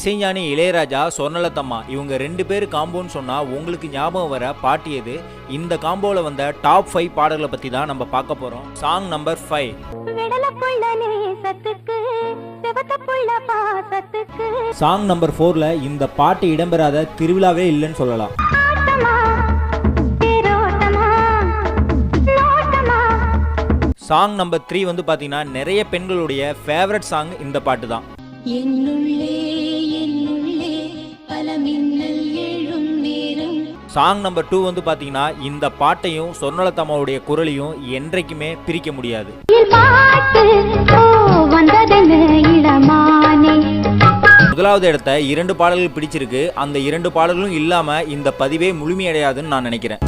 இசைஞானி இளையராஜா, சொர்ணலதம்மா இவங்க 2 பேர் காம்போன்னு சொன்னா உங்களுக்கு ஞாபகம் வர பாட்டு எது? இந்த காம்போல வந்த டாப் 5 பாடல்களை பத்தி தான் நம்ம பார்க்க போறோம். Song number 5. சாங் நம்பர் 4ல இந்த பாட்டு இடம்பெறாத திருவிழாவே இல்லைன்னு சொல்லலாம். சாங் நம்பர் 3 வந்து பாத்தீங்கன்னா நிறைய பெண்களுடைய ஃபேவரட் சாங் இந்த பாட்டு தான். சாங் நம்பர் 2 வந்து பாத்தீங்கன்னா இந்த பாட்டையும் சொர்ணலதம்மாவுடைய குரலையும் என்றைக்குமே பிரிக்க முடியாது. முதலாவது இடத்த 2 பாடல்கள் பிடிச்சிருக்கு. அந்த 2 பாடல்களும் இல்லாம இந்த பதிவே முழுமையடையாதுன்னு நான் நினைக்கிறேன்.